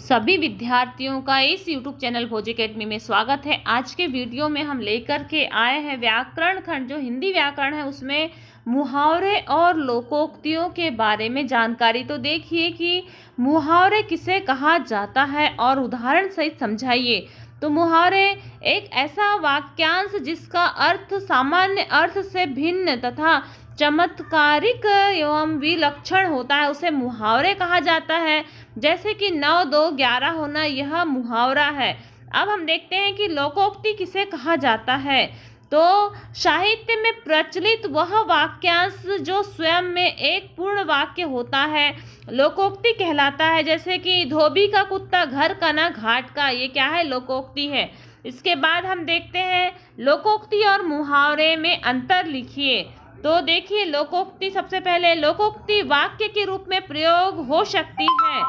सभी विद्यार्थियों का इस YouTube चैनल भोज एकेडमी में स्वागत है। आज के वीडियो में हम लेकर के आए हैं व्याकरण खंड, जो हिंदी व्याकरण है उसमें मुहावरे और लोकोक्तियों के बारे में जानकारी। तो देखिए कि मुहावरे किसे कहा जाता है और उदाहरण सहित समझाइए। तो मुहावरे एक ऐसा वाक्यांश जिसका अर्थ सामान्य अर्थ से भिन्न तथा चमत्कारिक एवं विलक्षण होता है, उसे मुहावरे कहा जाता है। जैसे कि 9 2 11 होना, यह मुहावरा है। अब हम देखते हैं कि लोकोक्ति किसे कहा जाता है। तो साहित्य में प्रचलित वह वाक्यांश जो स्वयं में एक पूर्ण वाक्य होता है, लोकोक्ति कहलाता है। जैसे कि धोबी का कुत्ता घर का ना घाट का, ये क्या है? लोकोक्ति है। इसके बाद हम देखते हैं लोकोक्ति और मुहावरे में अंतर लिखिए। तो देखिए, लोकोक्ति सबसे पहले, लोकोक्ति वाक्य के रूप में प्रयोग हो सकती है,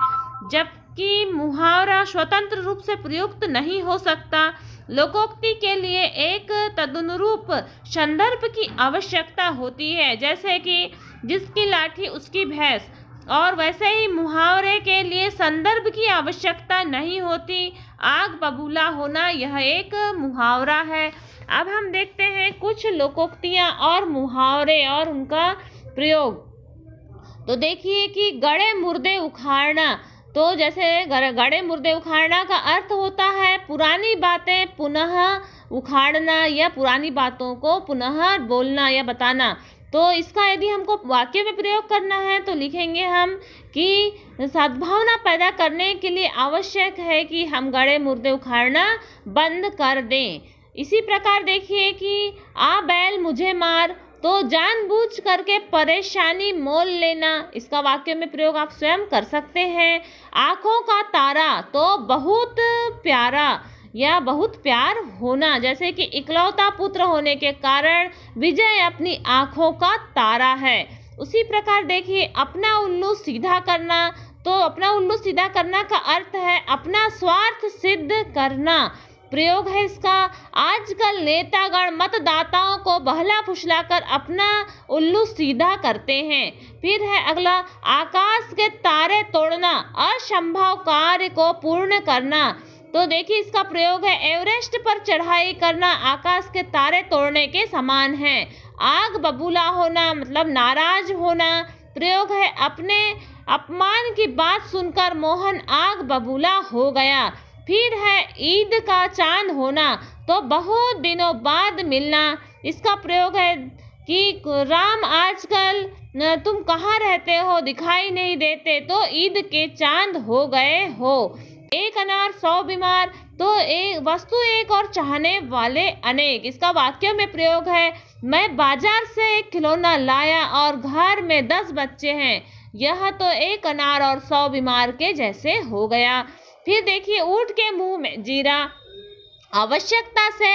जबकि मुहावरा स्वतंत्र रूप से प्रयुक्त नहीं हो सकता। लोकोक्ति के लिए एक तदनुरूप संदर्भ की आवश्यकता होती है, जैसे कि जिसकी लाठी उसकी भैंस, और वैसे ही मुहावरे के लिए संदर्भ की आवश्यकता नहीं होती। आग बबूला होना, यह एक मुहावरा है। अब हम देखते हैं कुछ लोकोक्तियां और मुहावरे और उनका प्रयोग। तो देखिए कि गड़े मुर्दे उखाड़ना। तो जैसे गड़े मुर्दे उखाड़ना का अर्थ होता है पुरानी बातें पुनः उखाड़ना या पुरानी बातों को पुनः बोलना या बताना। तो इसका यदि हमको वाक्य में प्रयोग करना है तो लिखेंगे हम कि सद्भावना पैदा करने के लिए आवश्यक है कि हम गड़े मुर्दे उखाड़ना बंद कर दें। इसी प्रकार देखिए कि आ बैल मुझे मार, तो जानबूझ करके परेशानी मोल लेना, इसका वाक्य में प्रयोग आप स्वयं कर सकते हैं। आंखों का तारा, तो बहुत प्यारा या बहुत प्यार होना, जैसे कि इकलौता पुत्र होने के कारण विजय अपनी आंखों का तारा है। उसी प्रकार देखिए अपना उल्लू सीधा करना। तो अपना उल्लू सीधा करना का अर्थ है अपना स्वार्थ सिद्ध करना। प्रयोग है इसका, आजकल नेतागण मतदाताओं को बहला फुसलाकर अपना उल्लू सीधा करते हैं। फिर है अगला, आकाश के तारे तोड़ना, असंभव कार्य को पूर्ण करना। तो देखिए इसका प्रयोग है एवरेस्ट पर चढ़ाई करना आकाश के तारे तोड़ने के समान है। आग बबूला होना मतलब नाराज होना। प्रयोग है अपने अपमान की बात सुनकर मोहन आग बबूला हो गया। फिर है ईद का चांद होना, तो बहुत दिनों बाद मिलना। इसका प्रयोग है कि राम आजकल तुम कहाँ रहते हो, दिखाई नहीं देते, तो ईद के चांद हो गए हो। एक अनार 100 बीमार, तो एक वस्तु एक और चाहने वाले अनेक। इसका वाक्य में प्रयोग है मैं बाजार से एक खिलौना लाया और घर में 10 बच्चे हैं, यह तो एक अनार और 100 बीमार के जैसे हो गया। फिर देखिए ऊंट के मुंह में जीरा, आवश्यकता से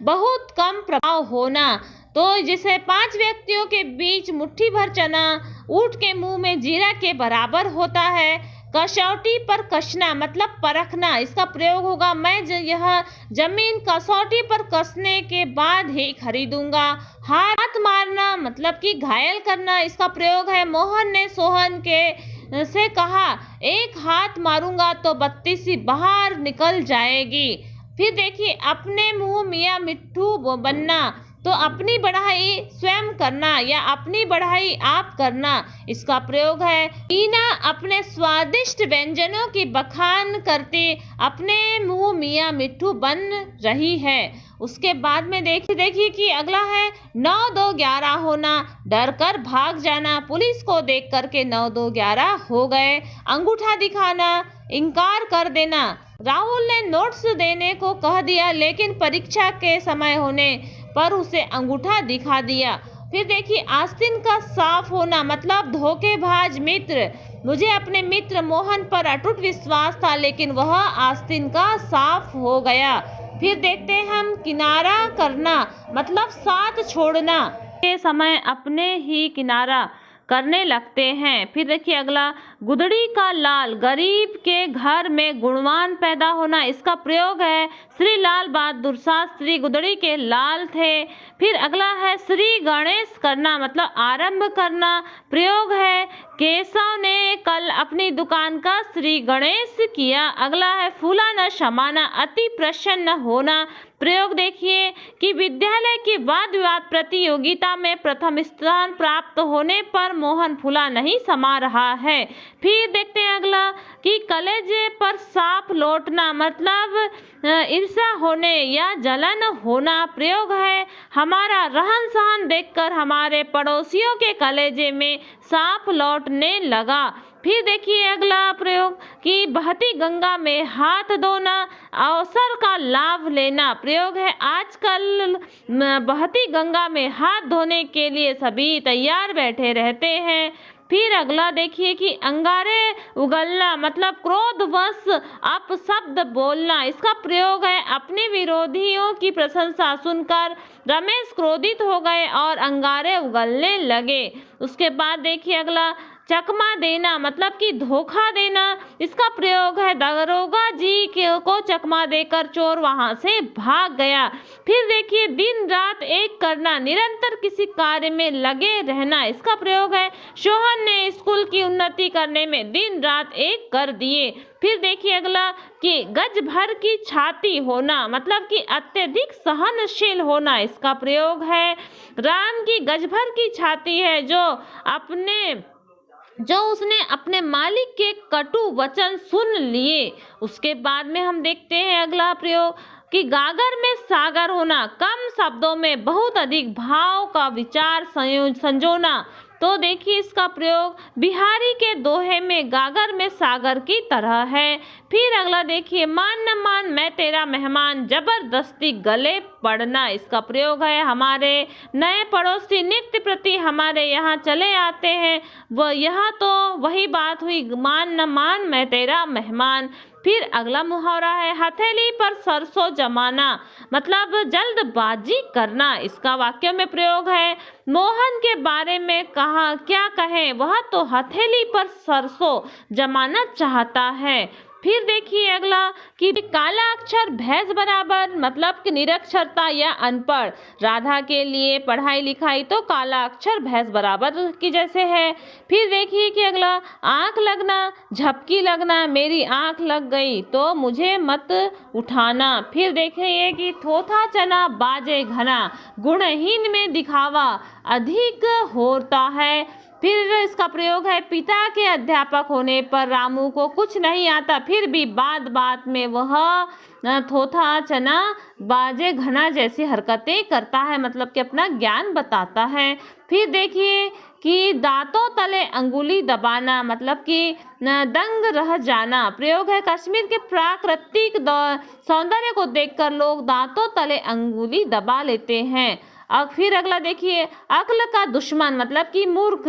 बहुत कम प्रभाव होना। तो जिसे 5 व्यक्तियों के बीच मुट्ठी भर चना ऊंट के मुंह में जीरा के बराबर होता है। कसौटी पर कसना मतलब परखना, इसका प्रयोग होगा मैं यह जमीन कसौटी पर कसने के बाद ही खरीदूंगा। हाथ मारना मतलब कि घायल करना, इसका प्रयोग है मोहन ने सोहन के से कहा एक हाथ मारूंगा तो 32 बाहर निकल जाएगी। फिर देखिए अपने मुंह मियाँ मिट्ठू बनना, तो अपनी बढ़ाई स्वयं करना या अपनी बढ़ाई आप करना। इसका प्रयोग है टीना अपने स्वादिष्ट व्यंजनों की बखान करते अपने मुंह मियाँ मिट्ठू बन रही है। उसके बाद में देखिए कि अगला है 9 2 11 होना, डर कर भाग जाना, पुलिस को देख करके 9 2 11 हो गए। अंगूठा दिखाना, इनकार कर देना, राहुल ने नोट्स देने को कह दिया लेकिन परीक्षा के समय होने पर उसे अंगूठा दिखा दिया। फिर देखिए आस्तीन का साफ होना मतलब धोखेबाज मित्र, मुझे अपने मित्र मोहन पर अटूट विश्वास था लेकिन वह आस्तीन का साफ हो गया। फिर देखते हैं हम किनारा करना मतलब साथ छोड़ना के समय अपने ही किनारा करने लगते हैं। फिर देखिए अगला गुदड़ी का लाल, गरीब के घर में गुणवान पैदा होना, इसका प्रयोग है श्री लाल बहादुर शास्त्री गुदड़ी के लाल थे। फिर अगला है श्री गणेश करना मतलब आरंभ करना, प्रयोग है केशव ने कल अपनी दुकान का श्री गणेश किया। अगला है फूला न समाना, अति प्रसन्न होना। प्रयोग देखिए कि विद्यालय की वाद विवाद प्रतियोगिता में प्रथम स्थान प्राप्त होने पर मोहन फूला नहीं समा रहा है। फिर देखते हैं अगला कि कलेजे पर सांप लौटना, मतलब ईर्ष्या होने या जलन होना। प्रयोग है हमारा रहन सहन देखकर हमारे पड़ोसियों के कलेजे में सांप लौटने लगा। फिर देखिए अगला प्रयोग कि बहती गंगा में हाथ धोना, अवसर का लाभ लेना। प्रयोग है आजकल बहती गंगा में हाथ धोने के लिए सभी तैयार बैठे रहते हैं। फिर अगला देखिए कि अंगारे उगलना, मतलब क्रोधवश अपशब्द बोलना। इसका प्रयोग है अपने विरोधियों की प्रशंसा सुनकर रमेश क्रोधित हो गए और अंगारे उगलने लगे। उसके बाद देखिए अगला चकमा देना, मतलब कि धोखा देना। इसका प्रयोग है दरोगा जी को चकमा देकर चोर वहां से भाग गया। फिर देखिए दिन रात एक करना, निरंतर किसी कार्य में लगे रहना। इसका प्रयोग है सोहन ने स्कूल की उन्नति करने में दिन रात एक कर दिए। फिर देखिए अगला कि गज भर की छाती होना, मतलब कि अत्यधिक सहनशील होना। इसका प्रयोग है राम की गज भर की छाती है जो उसने अपने मालिक के कटु वचन सुन लिए। उसके बाद में हम देखते हैं अगला प्रयोग कि गागर में सागर होना, कम शब्दों में बहुत अधिक भाव का विचार संजोना। तो देखिए इसका प्रयोग बिहारी के दोहे में गागर में सागर की तरह है। फिर अगला देखिए मान न मान मैं तेरा मेहमान, जबरदस्ती गले पड़ना। इसका प्रयोग है हमारे नए पड़ोसी नित्य प्रति हमारे यहाँ चले आते हैं, यह तो वही बात हुई मान न मान मैं तेरा मेहमान। फिर अगला मुहावरा है हथेली पर सरसों जमाना, मतलब जल्दबाजी करना। इसका वाक्य में प्रयोग है मोहन के बारे में क्या कहें, वह तो हथेली पर सरसों जमाना चाहता है। फिर देखिए अगला कि काला अक्षर भैंस बराबर, मतलब कि निरक्षरता या अनपढ़। राधा के लिए पढ़ाई लिखाई तो काला अक्षर भैंस बराबर की जैसे है। फिर देखिए कि अगला आंख लगना, झपकी लगना, मेरी आंख लग गई तो मुझे मत उठाना। फिर देखिए कि थोथा चना बाजे घना, गुणहीन में दिखावा अधिक होता है। फिर इसका प्रयोग है पिता के अध्यापक होने पर रामू को कुछ नहीं आता, फिर भी बात बात में वह थोथा चना बाजे घना जैसी हरकतें करता है, मतलब कि अपना ज्ञान बताता है। फिर देखिए कि दांतों तले अंगुली दबाना, मतलब कि दंग रह जाना। प्रयोग है कश्मीर के प्राकृतिक सौंदर्य को देखकर लोग दांतों तले अंगुली दबा लेते हैं। और फिर अगला देखिए अक्ल का दुश्मन, मतलब कि मूर्ख।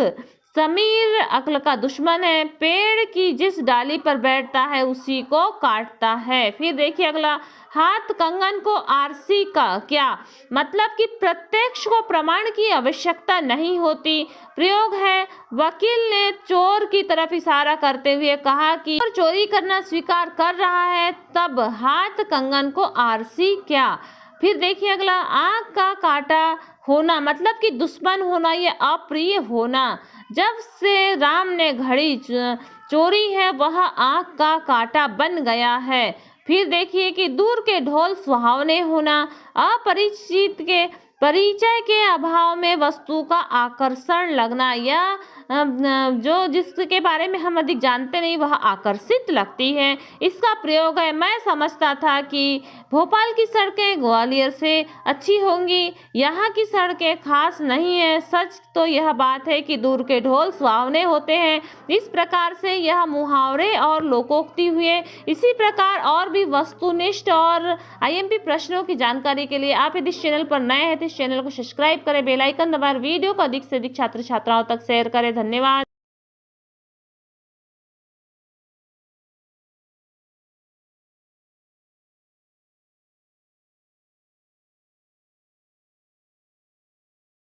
समीर अक्ल का दुश्मन है, पेड़ की जिस डाली पर बैठता है उसी को काटता है। फिर देखिए अगला हाथ कंगन को आरसी का क्या, मतलब कि प्रत्यक्ष को प्रमाण की आवश्यकता नहीं होती। प्रयोग है वकील ने चोर की तरफ इशारा करते हुए कहा कि चोरी करना स्वीकार कर रहा है, तब हाथ कंगन को आरसी क्या। फिर देखिए अगला आंख का काटा होना, मतलब कि दुश्मन होना या अप्रिय होना। जब से राम ने घड़ी चोरी है वह आंख का काटा बन गया है। फिर देखिए कि दूर के ढोल सुहावने होना, अपरिचित के परिचय के अभाव में वस्तु का आकर्षण लगना, या जो जिसके बारे में हम अधिक जानते नहीं वह आकर्षित लगती है। इसका प्रयोग है मैं समझता था कि भोपाल की सड़कें ग्वालियर से अच्छी होंगी, यहाँ की सड़कें खास नहीं है। सच तो यह बात है कि दूर के ढोल सुहावने होते हैं। इस प्रकार से यह मुहावरे और लोकोक्ति हुए। इसी प्रकार और भी वस्तुनिष्ठ और आईएमपी प्रश्नों की जानकारी के लिए आप यदि इस चैनल पर नए हैं तो इस चैनल को सब्सक्राइब करें, बेल आइकन दबाएं, वीडियो को अधिक से अधिक छात्र छात्राओं तक शेयर करें। धन्यवाद।